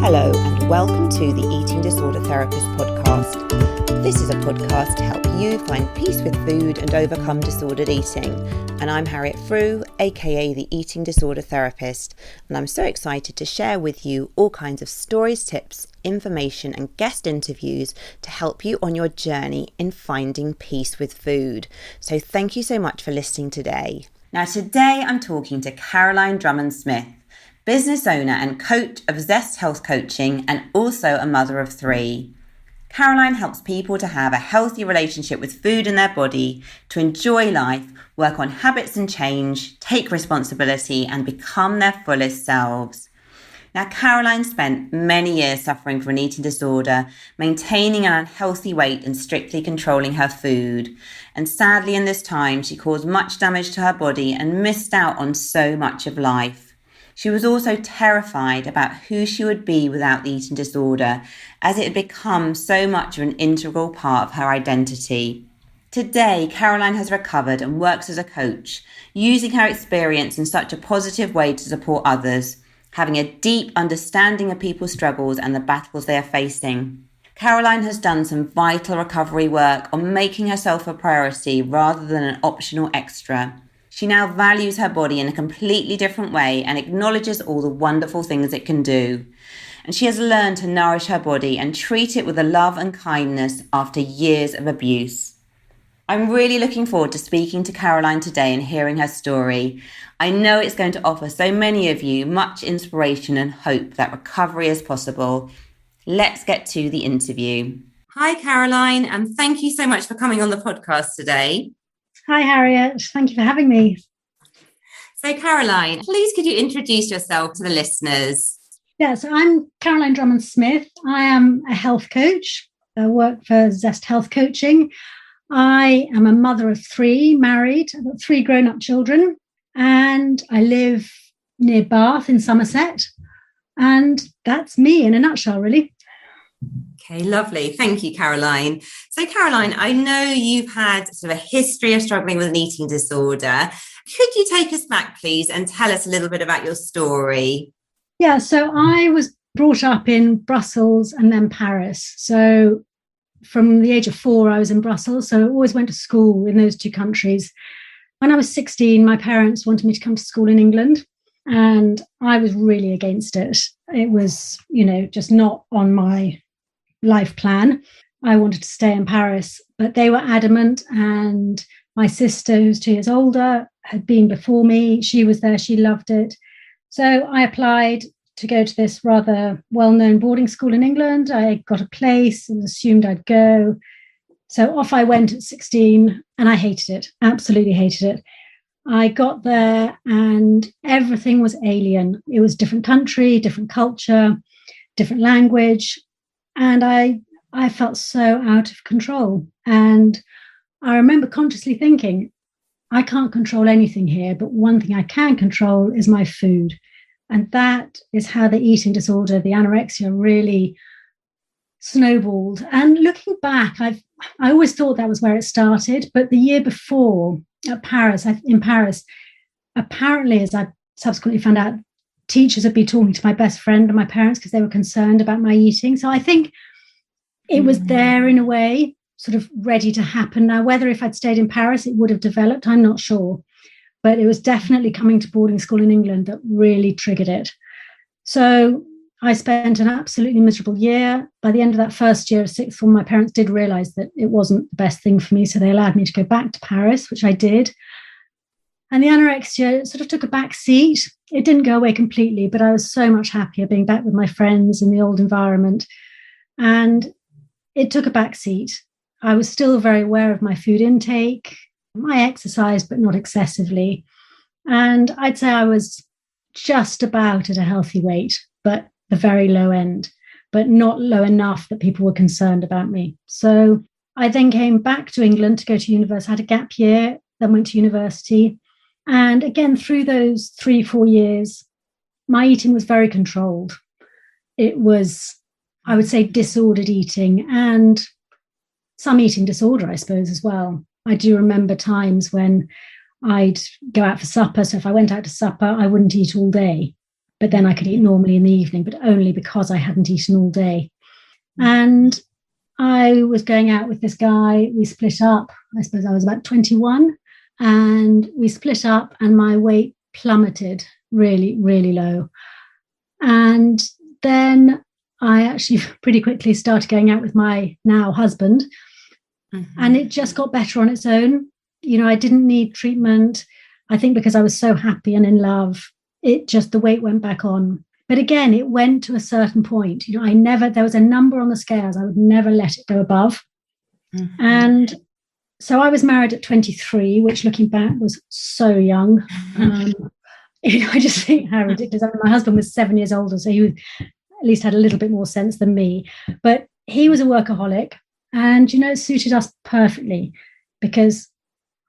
Hello and welcome to the Eating Disorder Therapist podcast. This is a podcast to help you find peace with food and overcome disordered eating. And I'm Harriet Frew, aka the Eating Disorder Therapist, and I'm so excited to share with you all kinds of stories, tips, information and guest interviews to help you on your journey in finding peace with food. So thank you so much for listening today. Now today I'm talking to Caroline Drummond-Smith, business owner and coach of Zest Health Coaching and also a mother of 3. Caroline helps people to have a healthy relationship with food and their body, to enjoy life, work on habits and change, take responsibility and become their fullest selves. Now, Caroline spent many years suffering from an eating disorder, maintaining an unhealthy weight and strictly controlling her food. And sadly, in this time, she caused much damage to her body and missed out on so much of life. She was also terrified about who she would be without the eating disorder, as it had become so much of an integral part of her identity. Today, Caroline has recovered and works as a coach, using her experience in such a positive way to support others, having a deep understanding of people's struggles and the battles they are facing. Caroline has done some vital recovery work on making herself a priority rather than an optional extra. She now values her body in a completely different way and acknowledges all the wonderful things it can do. And she has learned to nourish her body and treat it with a love and kindness after years of abuse. I'm really looking forward to speaking to Caroline today and hearing her story. I know it's going to offer so many of you much inspiration and hope that recovery is possible. Let's get to the interview. Hi, Caroline, and thank you so much for coming on the podcast today. Hi, Harriet. Thank you for having me. So, Caroline, please could you introduce yourself to the listeners? So I'm Caroline Drummond-Smith. I am a health coach. I work for Zest Health Coaching. I am a mother of 3, married. I've got 3 grown-up children, and I live near Bath in Somerset. And that's me in a nutshell, really. Okay, lovely. Thank you, Caroline. So, Caroline, I know you've had sort of a history of struggling with an eating disorder. Could you take us back, please, and tell us a little bit about your story? Yeah, so I was brought up in Brussels and then Paris. So from the age of 4, I was in Brussels. So I always went to school in those 2 countries. When I was 16, my parents wanted me to come to school in England. And I was really against it. It was, just not on my life plan. I wanted to stay in Paris, but they were adamant. And my sister, who's 2 years older, had been before me. She was there. She loved it. So I applied to go to this rather well-known boarding school in England. I got a place and assumed I'd go. So off I went at 16 and I hated it, absolutely hated it. I got there and everything was alien. It was different country, different culture, different language. And I felt so out of control. And I remember consciously thinking, I can't control anything here, but one thing I can control is my food. And that is how the eating disorder, the anorexia, really snowballed. And looking back, I always thought that was where it started. But the year before in Paris, apparently, as I subsequently found out, teachers had been talking to my best friend and my parents because they were concerned about my eating. So I think it was there in a way, sort of ready to happen. Now, whether if I'd stayed in Paris, it would have developed, I'm not sure. But it was definitely coming to boarding school in England that really triggered it. So I spent an absolutely miserable year. By the end of that first year of 6th form, my parents did realise that it wasn't the best thing for me. So they allowed me to go back to Paris, which I did. And the anorexia sort of took a back seat. It didn't go away completely, but I was so much happier being back with my friends in the old environment. And it took a back seat. I was still very aware of my food intake. I exercised, but not excessively. And I'd say I was just about at a healthy weight, but the very low end, but not low enough that people were concerned about me. So I then came back to England to go to university, had a gap year, then went to university. And again, through those 3-4 years, my eating was very controlled. It was, I would say, disordered eating and some eating disorder, I suppose, as well. I do remember times when I'd go out for supper. So if I went out to supper, I wouldn't eat all day but then I could eat normally in the evening, but only because I hadn't eaten all day. And I was going out with this guy. We split up. I suppose I was about 21, and we split up, and my weight plummeted really, really low. And then I actually pretty quickly started going out with my now husband, and it just got better on its own. You know, I didn't need treatment. I think because I was so happy and in love, the weight went back on. But again, it went to a certain point. You know, there was a number on the scales. I would never let it go above. And so I was married at 23, which looking back was so young. You know, I just think how ridiculous. I mean, my husband was 7 years older, so he at least had a little bit more sense than me. But he was a workaholic, and, you know, it suited us perfectly because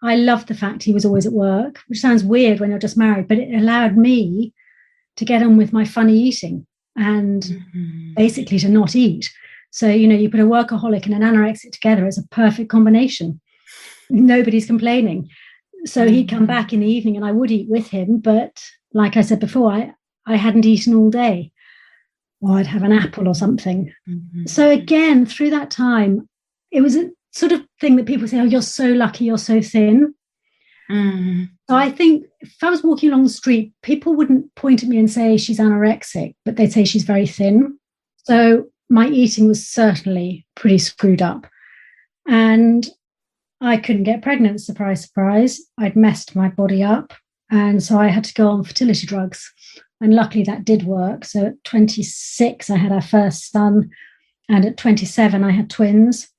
I loved the fact he was always at work, which sounds weird when you're just married, but it allowed me to get on with my funny eating and basically to not eat. So, you know, you put a workaholic and an anorexic together, it's a perfect combination. Nobody's complaining. So he'd come back in the evening and I would eat with him. But like I said before, I hadn't eaten all day, or I'd have an apple or something. So again, through that time, it was a sort of thing that people say, oh, you're so lucky, you're so thin. So I think if I was walking along the street, people wouldn't point at me and say she's anorexic, but they'd say she's very thin. So my eating was certainly pretty screwed up. And I couldn't get pregnant, surprise, surprise. I'd messed my body up. And so I had to go on fertility drugs. And luckily that did work. So at 26, I had our first son. And at 27, I had twins.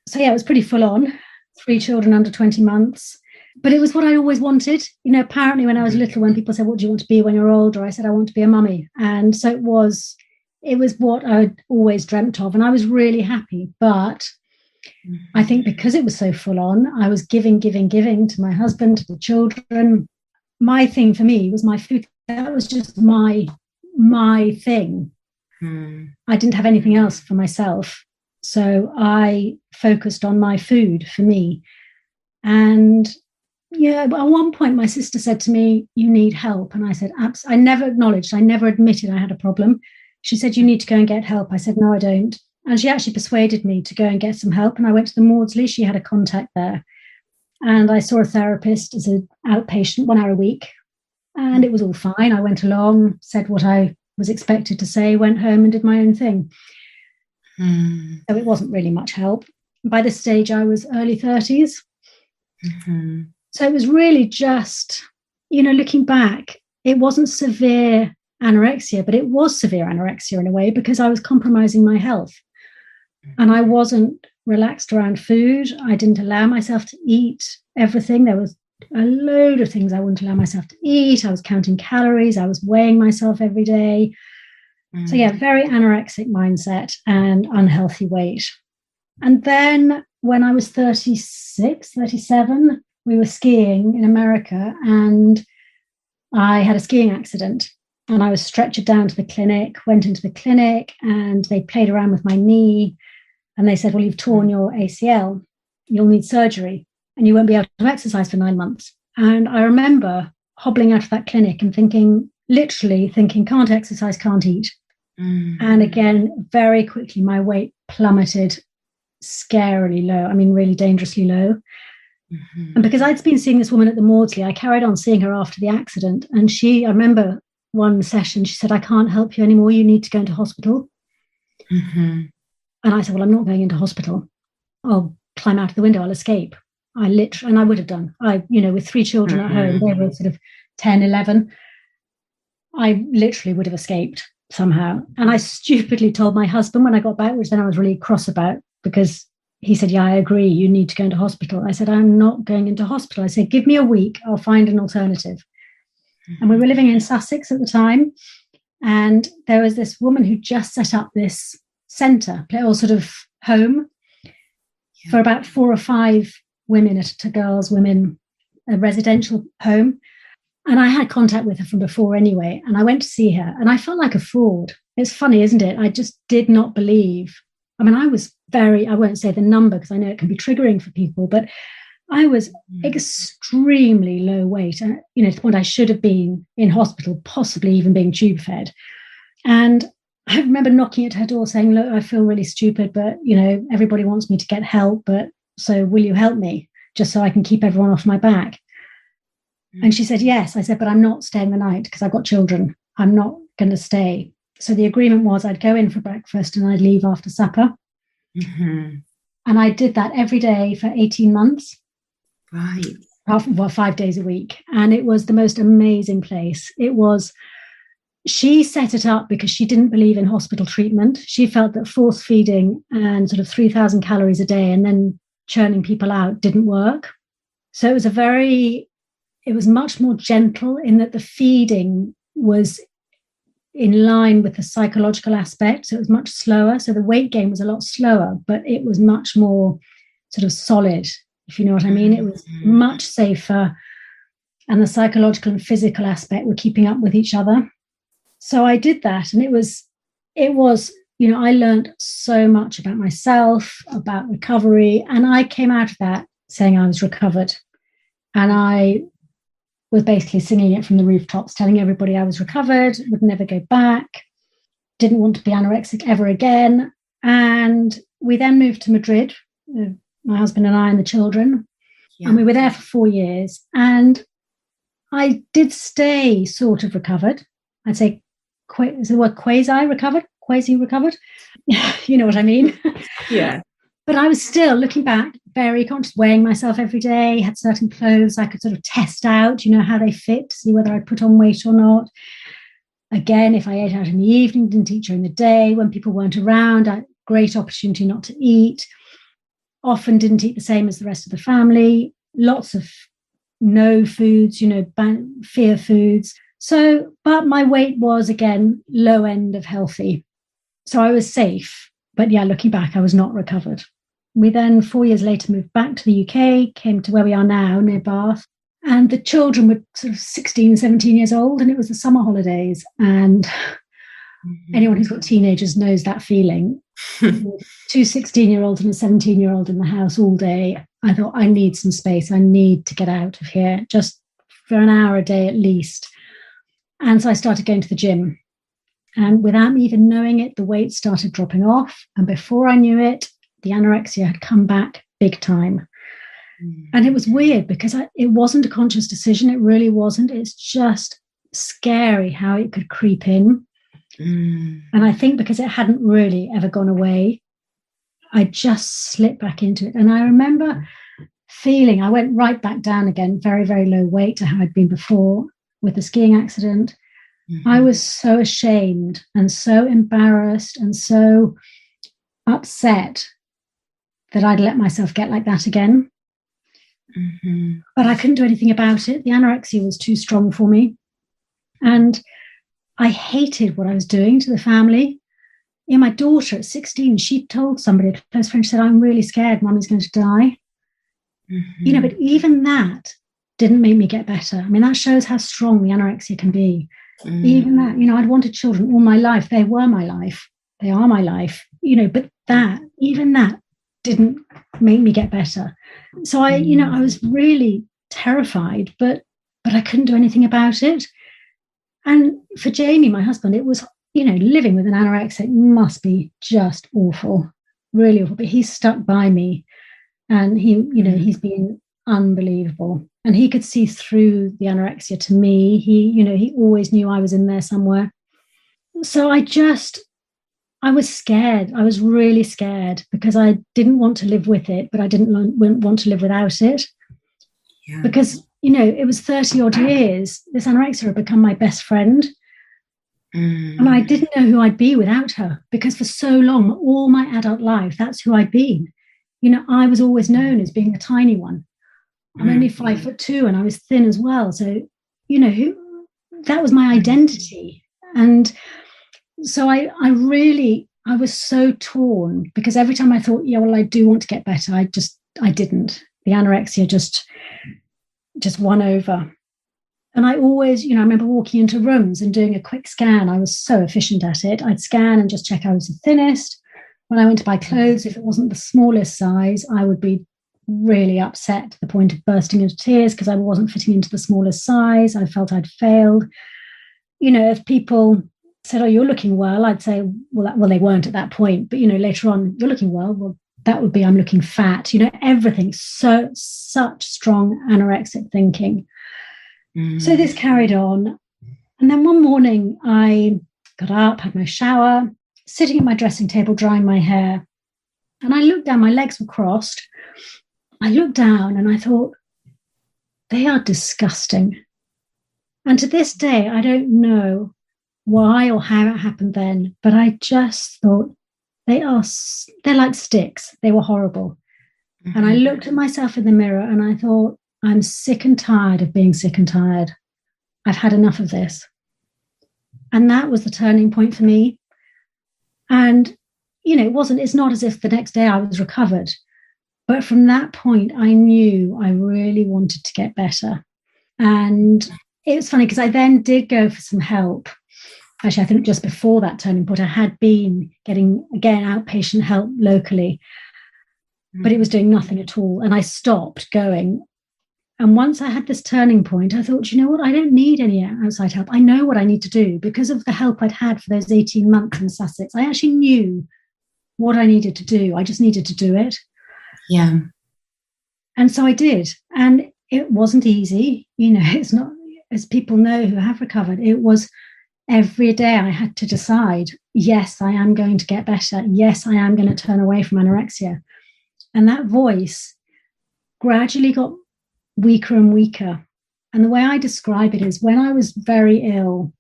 So yeah, it was pretty full on. 3 children under 20 months. But it was what I always wanted. You know, apparently when I was little, when people said, what do you want to be when you're older? I said, I want to be a mummy. And so it was what I'd always dreamt of. And I was really happy. But I think because it was so full on, I was giving to my husband, to the children. My thing for me was my food. That was just my thing. I didn't have anything else for myself. So I focused on my food for me. And yeah, at one point my sister said to me, you need help. And I said, I never admitted I had a problem. She said, you need to go and get help. I said, no, I don't. And she actually persuaded me to go and get some help. And I went to the Maudsley. She had a contact there. And I saw a therapist as an outpatient, 1 hour a week. And it was all fine. I went along, said what I was expected to say, went home and did my own thing. So it wasn't really much help. By this stage, I was early 30s. So it was really just, you know, looking back, it wasn't severe anorexia, but it was severe anorexia in a way because I was compromising my health. And I wasn't relaxed around food. I didn't allow myself to eat everything. There was a load of things I wouldn't allow myself to eat. I was counting calories. I was weighing myself every day. So yeah, very anorexic mindset and unhealthy weight. And then when I was 36, 37, we were skiing in America and I had a skiing accident and I was stretchered down to the clinic, went into the clinic and they played around with my knee and they said, well, you've torn your ACL, you'll need surgery and you won't be able to exercise for 9 months. And I remember hobbling out of that clinic and literally thinking, can't exercise, can't eat. And again, very quickly, my weight plummeted scarily low. I mean, really dangerously low. And because I'd been seeing this woman at the Maudsley, I carried on seeing her after the accident. And I remember one session, she said, I can't help you anymore. You need to go into hospital. And I said, well, I'm not going into hospital. I'll climb out of the window. I'll escape. And I would have done. With 3 children at home, they were sort of 10, 11. I literally would have escaped somehow. And I stupidly told my husband when I got back, which then I was really cross about, because he said, yeah, I agree, you need to go into hospital. I said, I'm not going into hospital. I said, give me a week, I'll find an alternative. And we were living in Sussex at the time. And there was this woman who just set up this centre, or sort of home for about 4 or 5 women, a residential home. And I had contact with her from before anyway. And I went to see her and I felt like a fraud. It's funny, isn't it? I just did not believe. I mean, I won't say the number because I know it can be triggering for people, but I was extremely low weight, to the point I should have been in hospital, possibly even being tube fed. And I remember knocking at her door saying, look, I feel really stupid, but, everybody wants me to get help. But so will you help me just so I can keep everyone off my back? And she said, yes. I said, but I'm not staying the night because I've got children. I'm not going to stay. So the agreement was I'd go in for breakfast and I'd leave after supper. Mm-hmm. And I did that every day for 18 months. Right. 5 days a week. And it was the most amazing place. She set it up because she didn't believe in hospital treatment. She felt that force feeding and sort of 3,000 calories a day and then churning people out didn't work. So it was much more gentle in that the feeding was in line with the psychological aspect. So it was much slower. So the weight gain was a lot slower, but it was much more sort of solid, if you know what I mean. It was much safer. And the psychological and physical aspect were keeping up with each other. So I did that, and it was, I learned so much about myself, about recovery, and I came out of that saying I was recovered. And I was basically singing it from the rooftops, telling everybody I was recovered, would never go back, didn't want to be anorexic ever again. And we then moved to Madrid, my husband and I and the children, and we were there for 4 years. And I did stay sort of recovered. I'd say, is the word quasi-recovered? Quasi-recovered? You know what I mean? Yeah. But I was still, looking back, very conscious, weighing myself every day, had certain clothes I could sort of test out, how they fit, see whether I'd put on weight or not. Again, if I ate out in the evening, didn't eat during the day, when people weren't around, I had great opportunity not to eat. Often didn't eat the same as the rest of the family. Lots of no foods, fear foods. So, but my weight was, again, low end of healthy. So I was safe. But yeah, looking back, I was not recovered. We then, 4 years later, moved back to the UK, came to where we are now, near Bath. And the children were sort of 16, 17 years old, and it was the summer holidays. And anyone who's got teenagers knows that feeling. 2 16-year-olds and a 17-year-old in the house all day. I thought, I need some space. I need to get out of here, just for an hour a day at least. And so I started going to the gym. And without me even knowing it, the weight started dropping off. And before I knew it, the anorexia had come back big time. And it was weird because it wasn't a conscious decision. It really wasn't. It's just scary how it could creep in. And I think because it hadn't really ever gone away, I just slipped back into it. And I remember feeling, I went right back down again, very, very low weight to how I'd been before with the skiing accident. I was so ashamed and so embarrassed and so upset that I'd let myself get like that again. But I couldn't do anything about it. The anorexia was too strong for me. And I hated what I was doing to the family. My daughter at 16, she told somebody, a close friend, she said, I'm really scared Mummy's going to die. But even that didn't make me get better. I mean, that shows how strong the anorexia can be. Even that, I'd wanted children all my life. They were my life. They are my life, but even that didn't make me get better. So I was really terrified, but I couldn't do anything about it. And for Jamie, my husband, it was, living with an anorexic must be just awful, really awful. But he's stuck by me, and he's been unbelievable. And he could see through the anorexia to me. He always knew I was in there somewhere. So I was scared. I was really scared because I didn't want to live with it, but I didn't want to live without it. Yeah. Because, it was 30 odd years. This anorexia had become my best friend. And I didn't know who I'd be without her, because for so long, all my adult life, that's who I'd been. I was always known as being the tiny one. I'm only 5'2" and I was thin as well. So, that was my identity. And so I was so torn, because every time I thought, I do want to get better, I didn't. The anorexia just won over. And I always, I remember walking into rooms and doing a quick scan. I was so efficient at it. I'd scan and just check I was the thinnest. When I went to buy clothes, if it wasn't the smallest size, I would be really upset to the point of bursting into tears because I wasn't fitting into the smallest size. I felt I'd failed. If people said, "Oh, you're looking well," I'd say, well, they weren't at that point. But, later on, "You're looking well." Well, that would be, "I'm looking fat." Everything. Such strong anorexic thinking. So this carried on. And then one morning I got up, had my shower, sitting at my dressing table, drying my hair. And I looked down, my legs were crossed. I looked down and I thought, they are disgusting. And to this day, I don't know why or how it happened then, but I just thought they're like sticks. They were horrible. Mm-hmm. And I looked at myself in the mirror and I thought, I'm sick and tired of being sick and tired. I've had enough of this. And that was the turning point for me. And, it's not as if the next day I was recovered. But from that point, I knew I really wanted to get better. And it was funny because I then did go for some help. Actually, I think just before that turning point, I had been getting, again, outpatient help locally, but it was doing nothing at all. And I stopped going. And once I had this turning point, I thought, you know what? I don't need any outside help. I know what I need to do because of the help I'd had for those 18 months in Sussex. I actually knew what I needed to do. I just needed to do it. Yeah. And so I did. And it wasn't easy. It's not, as people know who have recovered, it was every day I had to decide, yes, I am going to get better. Yes, I am going to turn away from anorexia. And that voice gradually got weaker and weaker. And the way I describe it is when I was very ill,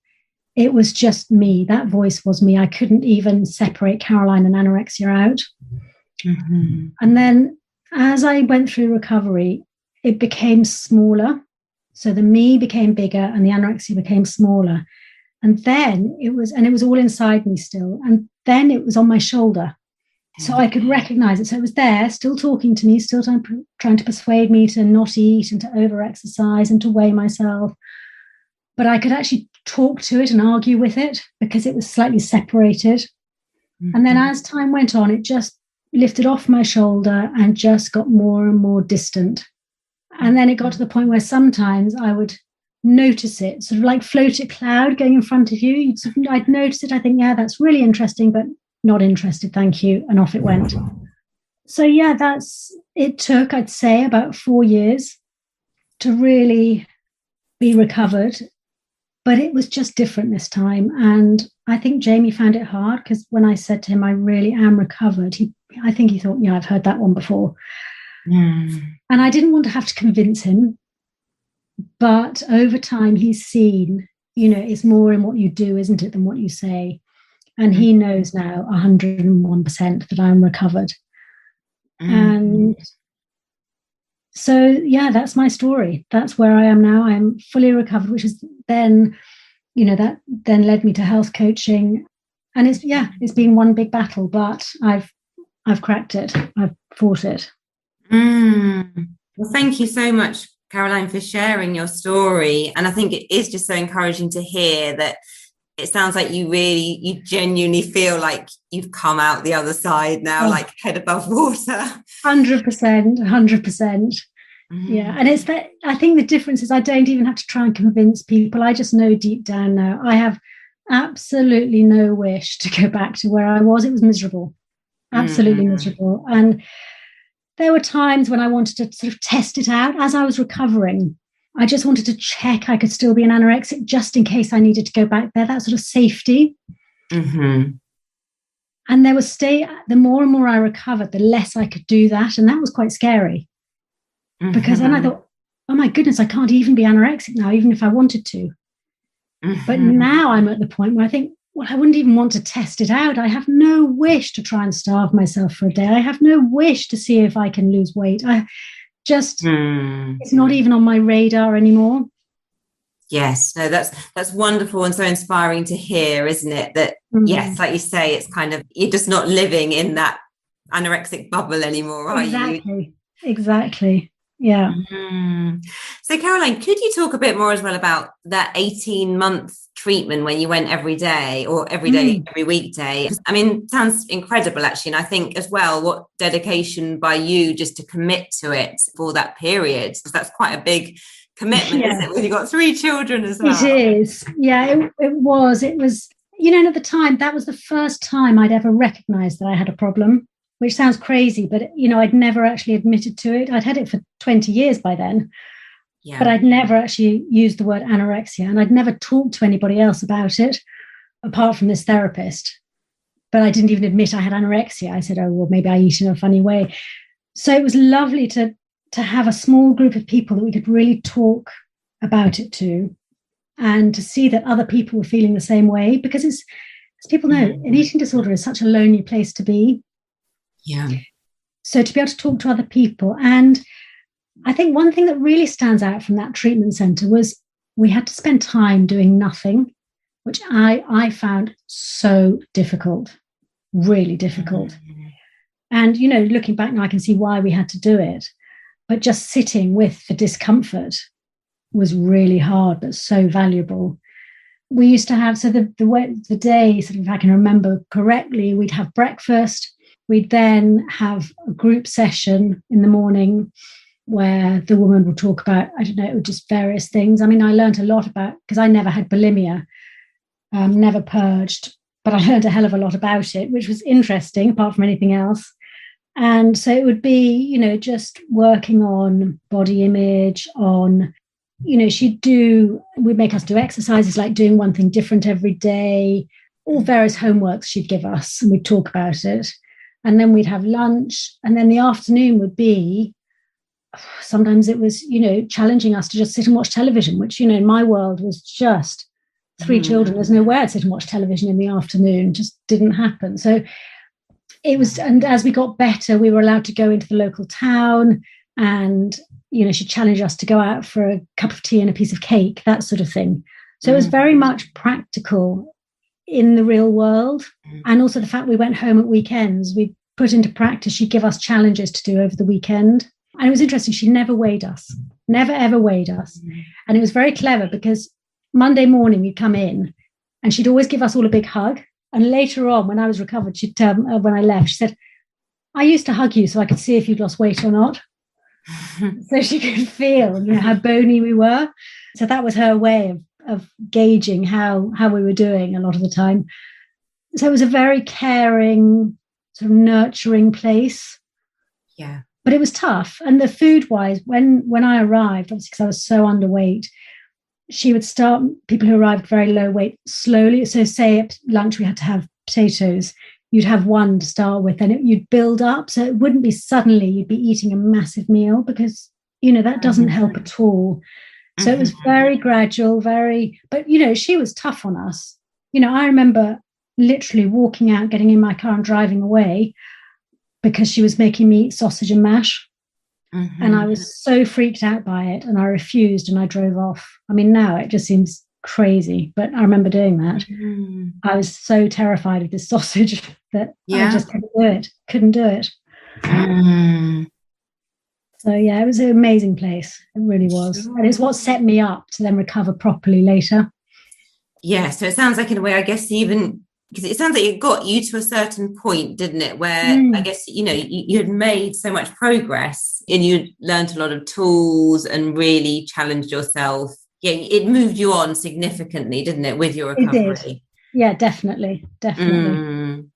it was just me. That voice was me. I couldn't even separate Caroline and anorexia out. Mm-hmm. And then as I went through recovery, it became smaller. So the me became bigger and the anorexia became smaller. And then it was all inside me still. And then it was on my shoulder. So I could recognize it. So it was there, still talking to me, still trying to persuade me to not eat and to over-exercise and to weigh myself. But I could actually talk to it and argue with it because it was slightly separated. Mm-hmm. And then as time went on, it just lifted off my shoulder and just got more and more distant. And then it got to the point where sometimes I would notice it, sort of like floated cloud going in front of you. I'd notice it. I think, yeah, that's really interesting, but not interested, thank you. And off it went. So yeah, it took, I'd say, about 4 years to really be recovered. But it was just different this time. And I think Jamie found it hard because when I said to him, I really am recovered, I think he thought, yeah, I've heard that one before. And I didn't want to have to convince him. But over time, he's seen, it's more in what you do, isn't it, than what you say. And he knows now 101% that I'm recovered. And so, yeah, that's my story. That's where I am now. I'm fully recovered, which is then, that then led me to health coaching. And it's been one big battle, but I've cracked it. I've fought it. Well, thank you so much, Caroline, for sharing your story. And I think it is just so encouraging to hear that it sounds like you genuinely feel like you've come out the other side now, like head above water. 100%. Yeah. And it's that, I think the difference is I don't even have to try and convince people. I just know deep down now, I have absolutely no wish to go back to where I was. It was miserable, absolutely miserable. And there were times when I wanted to sort of test it out as I was recovering. I just wanted to check I could still be an anorexic just in case I needed to go back there, that sort of safety. And there was the more and more I recovered, the less I could do that. And that was quite scary because then I thought, oh my goodness, I can't even be anorexic now, even if I wanted to. But now I'm at the point where I think, well, I wouldn't even want to test it out. I have no wish to try and starve myself for a day. I have no wish to see if I can lose weight. It's not even on my radar anymore. Yes, no, that's wonderful and so inspiring to hear, isn't it? That yes, like you say, it's kind of, you're just not living in that anorexic bubble anymore, are you? Exactly. Yeah. So Caroline, could you talk a bit more as well about that 18-month treatment when you went every day or every day, every weekday? I mean, sounds incredible, actually. And I think as well, what dedication by you just to commit to it for that period. So that's quite a big commitment, isn't it? When you've got 3 children as well. It is. Yeah, it was. It was, and at the time, that was the first time I'd ever recognized that I had a problem, which sounds crazy, but, I'd never actually admitted to it. I'd had it for 20 years by then, but I'd never actually used the word anorexia, and I'd never talked to anybody else about it apart from this therapist. But I didn't even admit I had anorexia. I said, oh, well, maybe I eat in a funny way. So it was lovely to have a small group of people that we could really talk about it to, and to see that other people were feeling the same way, because as people know, an eating disorder is such a lonely place to be. Yeah. So to be able to talk to other people. And I think one thing that really stands out from that treatment centre was we had to spend time doing nothing, which I found so difficult, really difficult. And, looking back now, I can see why we had to do it. But just sitting with the discomfort was really hard, but so valuable. We used to have, so the day, sort of, if I can remember correctly, we'd have breakfast. We'd then have a group session in the morning where the woman would talk about, I don't know, just various things. I mean, I learned a lot about, because I never had bulimia, never purged, but I learned a hell of a lot about it, which was interesting apart from anything else. And so it would be, just working on body image, on, we'd make us do exercises like doing one thing different every day, all various homeworks she'd give us, and we'd talk about it. And then we'd have lunch. And then the afternoon would be, sometimes it was, challenging us to just sit and watch television, which, in my world was just 3 children. There's no way I'd sit and watch television in the afternoon. Just didn't happen. So it was, and as we got better, we were allowed to go into the local town, and, she'd challenge us to go out for a cup of tea and a piece of cake, that sort of thing. So it was very much practical in the real world. And also the fact we went home at weekends, we put into practice, she'd give us challenges to do over the weekend. And it was interesting, she never weighed us, never ever weighed us. And it was very clever, because Monday morning we'd come in and she'd always give us all a big hug. And later on, when I was recovered, she'd when I left, she said, I used to hug you so I could see if you'd lost weight or not. So she could feel, how bony we were. So that was her way of gauging how we were doing a lot of the time. So it was a very caring, sort of nurturing place. Yeah. But it was tough. And the food-wise, when I arrived, obviously because I was so underweight, she would start people who arrived very low weight slowly. So say at lunch we had to have potatoes. You'd have one to start with, and you'd build up. So it wouldn't be suddenly you'd be eating a massive meal, because, that doesn't help at all. So it was very gradual, but, she was tough on us. I remember literally walking out, getting in my car and driving away because she was making me eat sausage and mash. And I was so freaked out by it, and I refused, and I drove off. I mean, now it just seems crazy, but I remember doing that. I was so terrified of this sausage that I just couldn't do it. So yeah, it was an amazing place. It really was. And it's what set me up to then recover properly later. Yeah, so it sounds like, in a way, I guess, even because it sounds like it got you to a certain point, didn't it, where I guess, you had made so much progress and you learned a lot of tools and really challenged yourself. Yeah, it moved you on significantly, didn't it, with your recovery? It did. Yeah, definitely.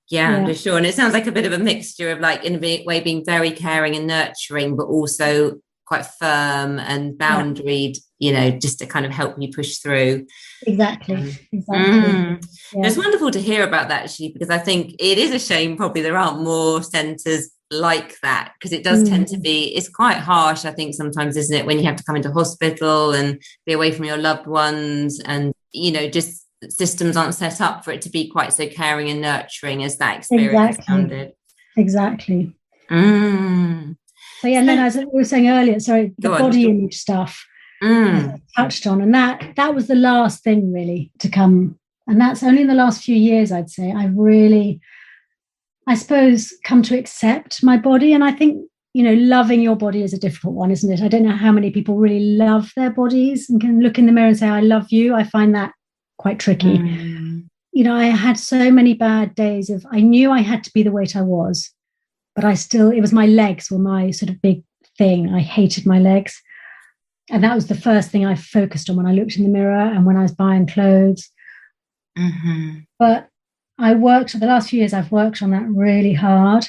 Yeah, for sure. And it sounds like a bit of a mixture of, like, in a way, being very caring and nurturing, but also quite firm and boundaried, just to kind of help you push through. Exactly. It's wonderful to hear about that, actually, because I think it is a shame probably there aren't more centres like that, because it does tend to be, it's quite harsh, I think, sometimes, isn't it, when you have to come into hospital and be away from your loved ones, and just systems aren't set up for it to be quite so caring and nurturing as that experience sounded. Exactly. So yeah, and then as we were saying earlier, the body image stuff I touched on, and that was the last thing really to come, and that's only in the last few years, I'd say, I've really, I suppose, come to accept my body. And I think loving your body is a difficult one, isn't it? I don't know how many people really love their bodies and can look in the mirror and say, I love you. I find that quite tricky. I had so many bad days I knew I had to be the weight I was, but it was my legs were my sort of big thing. I hated my legs. And that was the first thing I focused on when I looked in the mirror and when I was buying clothes. But the last few years, I've worked on that really hard.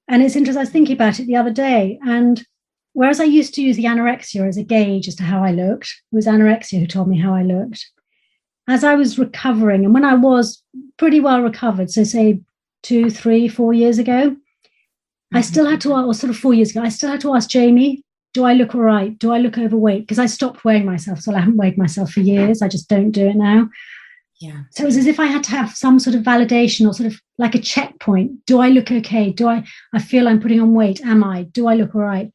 And it's interesting, I was thinking about it the other day. And whereas I used to use the anorexia as a gauge as to how I looked, it was anorexia who told me how I looked. As I was recovering, and when I was pretty well recovered, so say 2, 3, 4 years ago, I still had to, or sort of 4 years ago, I still had to ask Jamie, do I look all right? Do I look overweight? Because I stopped weighing myself. So I haven't weighed myself for years. I just don't do it now. Yeah. So it was as if I had to have some sort of validation or sort of like a checkpoint. Do I look okay? I feel I'm putting on weight? Am I? Do I look all right?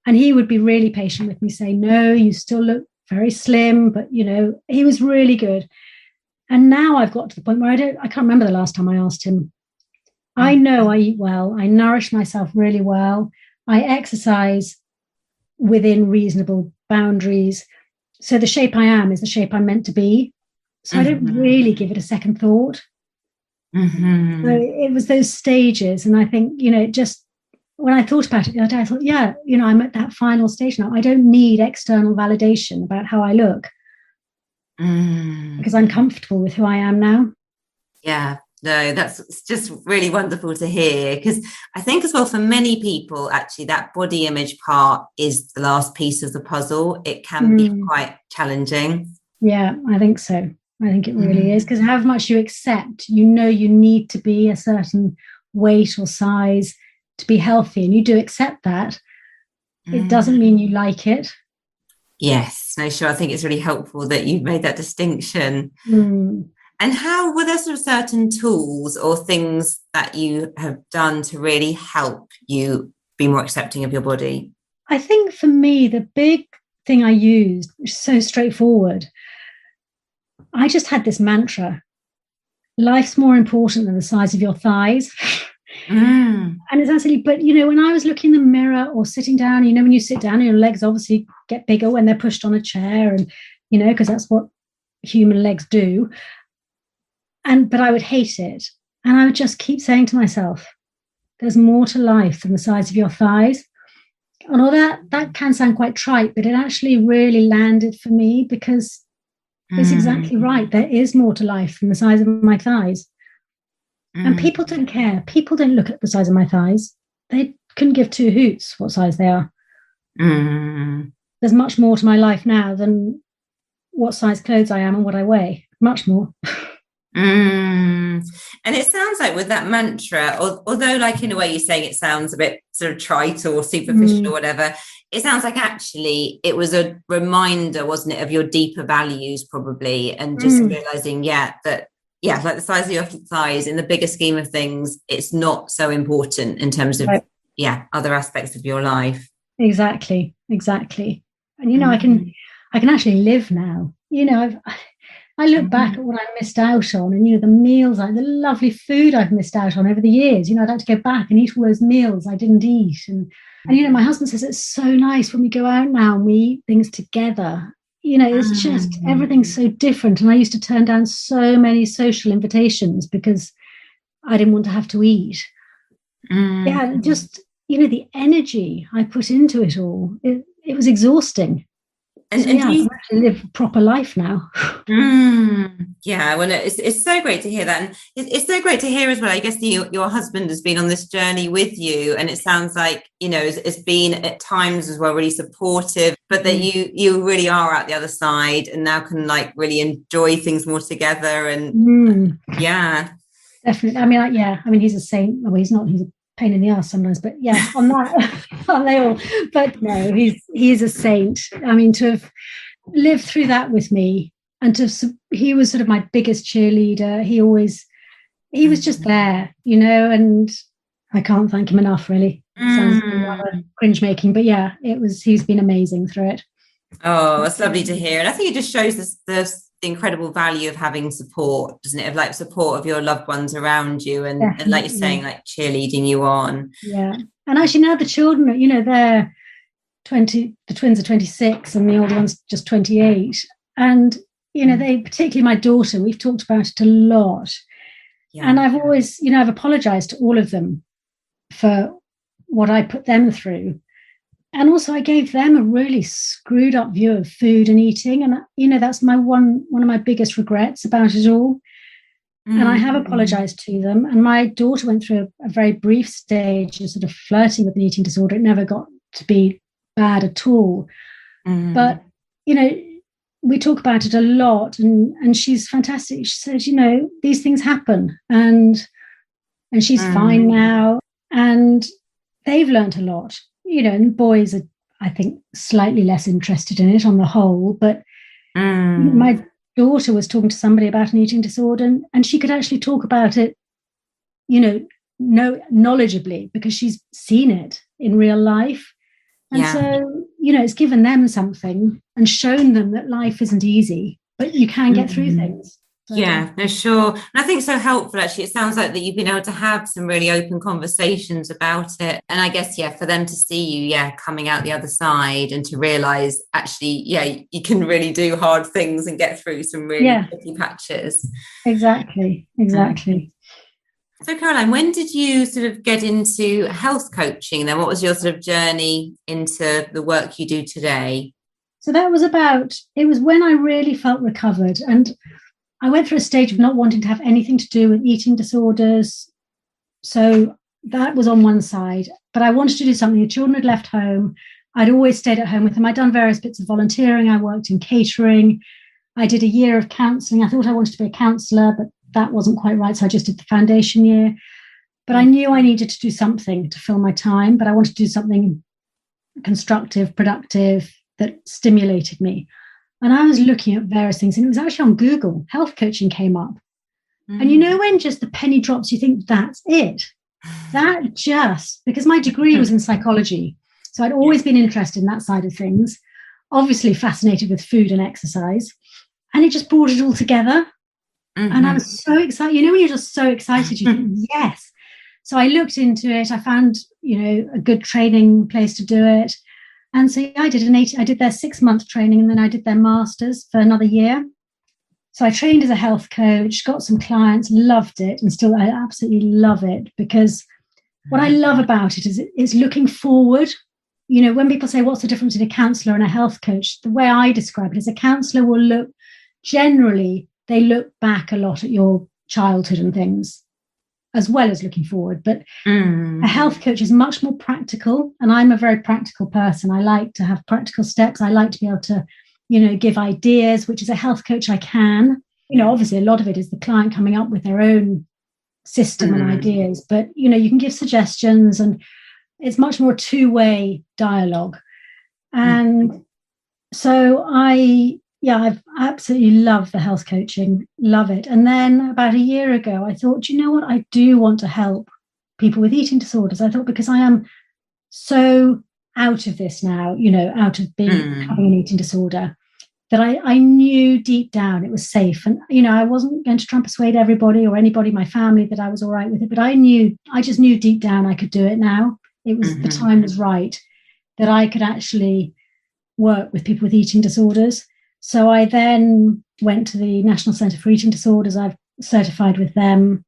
And he would be really patient with me, saying, no, you still look very slim, but he was really good. And now I've got to the point where I can't remember the last time I asked him. I know I eat well. I nourish myself really well. I exercise within reasonable boundaries. So the shape I am is the shape I'm meant to be. So I don't really give it a second thought. So it was those stages. And I think, just when I thought about it the other day, I thought, yeah, I'm at that final stage now. I don't need external validation about how I look because I'm comfortable with who I am now. Yeah. No, that's just really wonderful to hear, because I think as well for many people, actually, that body image part is the last piece of the puzzle. It can be quite challenging. Yeah, I think so. I think it really is, because however much you accept, you need to be a certain weight or size to be healthy, and you do accept that. It doesn't mean you like it. Yes, no, sure. I think it's really helpful that you've made that distinction. And how were there sort of certain tools or things that you have done to really help you be more accepting of your body? I think for me, the big thing I used, which is so straightforward, I just had this mantra: life's more important than the size of your thighs. And it's absolutely, but when I was looking in the mirror or sitting down, when you sit down, your legs obviously get bigger when they're pushed on a chair, and because that's what human legs do. But I would hate it. And I would just keep saying to myself, there's more to life than the size of your thighs. And all that can sound quite trite, but it actually really landed for me, because it's exactly right. There is more to life than the size of my thighs. And people don't care. People don't look at the size of my thighs. They couldn't give two hoots what size they are. There's much more to my life now than what size clothes I am and what I weigh. Much more. And it sounds like with that mantra, although like in a way you're saying it sounds a bit sort of trite or superficial or whatever, it sounds like actually it was a reminder, wasn't it, of your deeper values probably, and just realizing like the size of your thighs in the bigger scheme of things, it's not so important in terms of other aspects of your life. Exactly. And I can actually live now. I look back at what I missed out on, and the meals, the lovely food I've missed out on over the years. I'd like to go back and eat all those meals I didn't eat. And my husband says it's so nice when we go out now and we eat things together. It's just everything's so different. And I used to turn down so many social invitations because I didn't want to have to eat. Just the energy I put into it all, it was exhausting. And I can actually live a proper life now. Well, it's so great to hear that. And it's so great to hear as well, I guess your husband has been on this journey with you, and it sounds like, it's been at times as well really supportive, but that you really are at the other side and now can like really enjoy things more together. And definitely. He's a saint. Well, he's not, he's a pain in the ass sometimes, but on that, aren't they all? But no, he is a saint. To have lived through that with me, and he was sort of my biggest cheerleader. He was just there, and I can't thank him enough, really. Sounds rather cringe making, but he's been amazing through it. Oh, it's lovely to hear. And I think it just shows the incredible value of having support, doesn't it? Of like support of your loved ones around you, and like you're saying, like cheerleading you on. And And actually now the children, they're 20, the twins are 26 and the older one's just 28. And, they, particularly my daughter, we've talked about it a lot. Yeah. And I've always, I've apologized to all of them for what I put them through. And also I gave them a really screwed up view of food and eating. And, that's one of my biggest regrets about it all. And I have apologized to them. And my daughter went through a very brief stage of sort of flirting with an eating disorder. It never got to be bad at all. But, we talk about it a lot, and she's fantastic. She says, these things happen, and she's fine now, and they've learned a lot, and boys are, I think, slightly less interested in it on the whole. But my daughter was talking to somebody about an eating disorder, and she could actually talk about it, knowledgeably, because she's seen it in real life. And so, it's given them something and shown them that life isn't easy, but you can get through things. So, yeah, no, sure. And I think so helpful, actually. It sounds like that you've been able to have some really open conversations about it. And I guess, for them to see you, coming out the other side and to realise, actually, you can really do hard things and get through some really tricky patches. Exactly. So, Caroline, when did you sort of get into health coaching? Then what was your sort of journey into the work you do today? So it was when I really felt recovered. And I went through a stage of not wanting to have anything to do with eating disorders. So that was on one side. But I wanted to do something. The children had left home. I'd always stayed at home with them. I'd done various bits of volunteering. I worked in catering. I did a year of counselling. I thought I wanted to be a counsellor, but that wasn't quite right. So I just did the foundation year. But I knew I needed to do something to fill my time, but I wanted to do something constructive, productive, that stimulated me. And I was looking at various things, and it was actually on Google. Health coaching came up. And when just the penny drops, you think, that's it. Because my degree was in psychology. So I'd always been interested in that side of things, obviously fascinated with food and exercise. And it just brought it all together. And I was so excited. when you're just so excited, you think, yes. So I looked into it. I found, a good training place to do it. And so I did their 6-month training, and then I did their masters for another year. So I trained as a health coach, got some clients, loved it. And still, I absolutely love it, because what I love about it is looking forward. When people say, what's the difference between a counsellor and a health coach? The way I describe it is a counsellor will look, generally, they look back a lot at your childhood and things, as well as looking forward. But a health coach is much more practical. And I'm a very practical person. I like to have practical steps. I like to be able to, give ideas, which as a health coach I can. Obviously a lot of it is the client coming up with their own system and ideas. But, you can give suggestions, and it's much more two-way dialogue. And so I've absolutely loved the health coaching, love it. And then about a year ago, I thought, you know what? I do want to help people with eating disorders. I thought, because I am so out of this now, out of having an eating disorder, that I knew deep down it was safe. And, I wasn't going to try and persuade everybody or anybody in my family that I was all right with it. But I just knew deep down I could do it now. It was the time was right that I could actually work with people with eating disorders. So I then went to the National Centre for Eating Disorders. I've certified with them.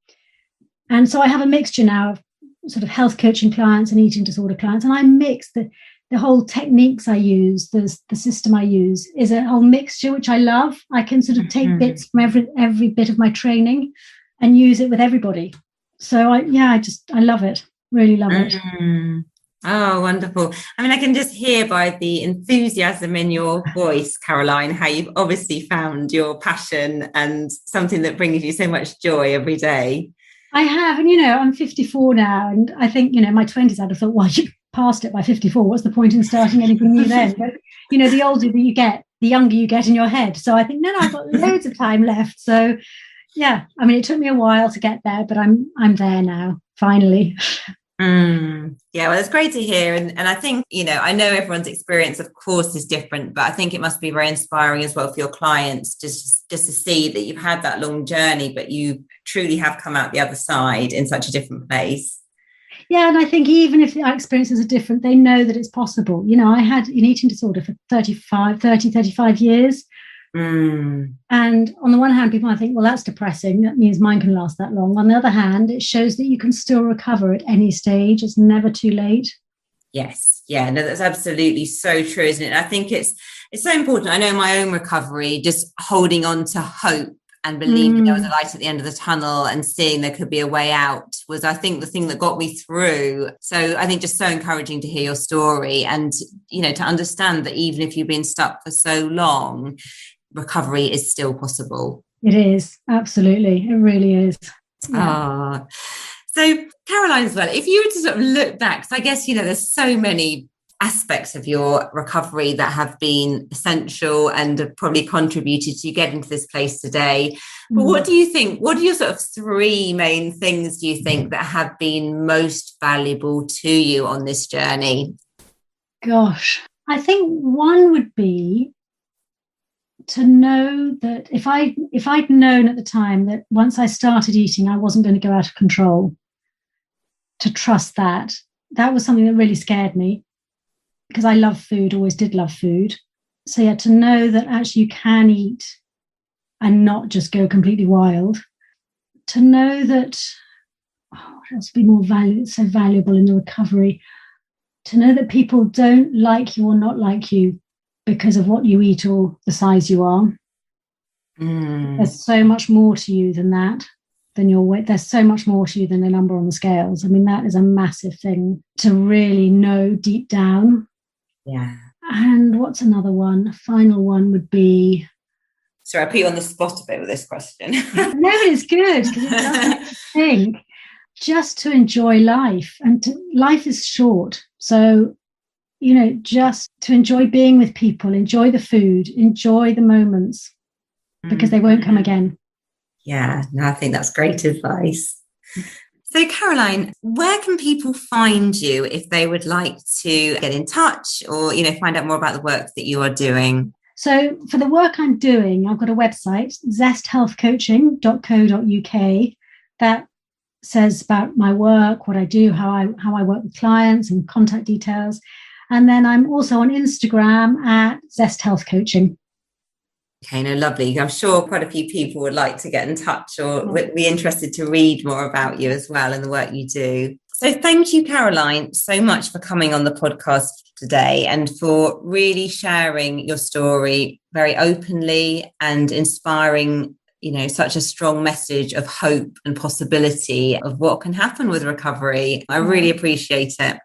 And so I have a mixture now of sort of health coaching clients and eating disorder clients. And I mix the whole techniques I use, the system I use is a whole mixture, which I love. I can sort of take bits from every bit of my training and use it with everybody. So I love it, really love it. Oh, wonderful. I mean, I can just hear by the enthusiasm in your voice, Caroline, how you've obviously found your passion and something that brings you so much joy every day. I have. And, I'm 54 now. And I think, my 20s, I'd have thought, well, you passed it by 54. What's the point in starting anything new then? But, the older that you get, the younger you get in your head. So I think, no, I've got loads of time left. So, yeah, I mean, it took me a while to get there, but I'm there now, finally. Yeah, well, it's great to hear. And I think, I know everyone's experience, of course, is different, but I think it must be very inspiring as well for your clients just to see that you've had that long journey, but you truly have come out the other side in such a different place. Yeah, and I think even if our experiences are different, they know that it's possible. You know, I had an eating disorder for 35 years. And on the one hand, people might think, well, that's depressing. That means mine can last that long. On the other hand, it shows that you can still recover at any stage. It's never too late. Yes. Yeah, no, that's absolutely so true, isn't it? I think it's so important. I know in my own recovery, just holding on to hope and believing there was a light at the end of the tunnel and seeing there could be a way out was, I think, the thing that got me through. So I think just so encouraging to hear your story and, you know, to understand that even if you've been stuck for so long, recovery is still possible. It is. Absolutely. It really is. Yeah. So Caroline, as well, if you were to sort of look back, so I guess, you know, there's so many aspects of your recovery that have been essential and have probably contributed to you getting to this place today. But what do you think, what are your sort of three main things, do you think, that have been most valuable to you on this journey? Gosh, I think one would be to know that if I'd known at the time that once I started eating, I wasn't going to go out of control, to trust that. That was something that really scared me because I love food, always did love food. So yeah, to know that actually you can eat and not just go completely wild. To know that, what else would be more so valuable in the recovery? To know that people don't like you or not like you because of what you eat or the size you are. There's so much more to you than that, than your weight. There's so much more to you than a number on the scales. I mean, that is a massive thing to really know deep down. Yeah. And what's another one? A final one would be... Sorry, I put you on the spot a bit with this question. No, it's good because it does make you think. Just to enjoy life. And life is short. So, you know, just to enjoy being with people, enjoy the food, enjoy the moments, because they won't come again. Yeah, no, I think that's great advice. So Caroline, where can people find you if they would like to get in touch or, you know, find out more about the work that you are doing? So for the work I'm doing, I've got a website, zesthealthcoaching.co.uk, that says about my work, what I do, how I work with clients and contact details. And then I'm also on Instagram at Zest Health Coaching. Okay, no, lovely. I'm sure quite a few people would like to get in touch or would be interested to read more about you as well and the work you do. So thank you, Caroline, so much for coming on the podcast today and for really sharing your story very openly and inspiring, you know, such a strong message of hope and possibility of what can happen with recovery. I really appreciate it.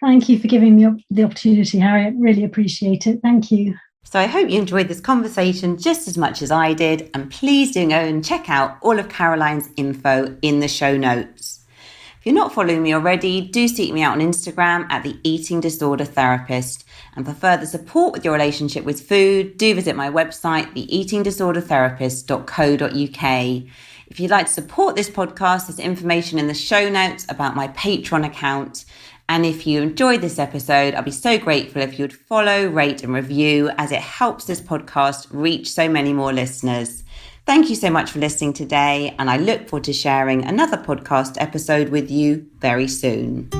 Thank you for giving me the opportunity, Harriet. Really appreciate it. Thank you. So I hope you enjoyed this conversation just as much as I did, and please do go and check out all of Caroline's info in the show notes. If you're not following me already, do seek me out on Instagram at the Eating Disorder Therapist. And for further support with your relationship with food, do visit my website, theeatingdisordertherapist.co.uk. If you'd like to support this podcast, there's information in the show notes about my Patreon account. And if you enjoyed this episode, I'd be so grateful if you would follow, rate and review, as it helps this podcast reach so many more listeners. Thank you so much for listening today, and I look forward to sharing another podcast episode with you very soon.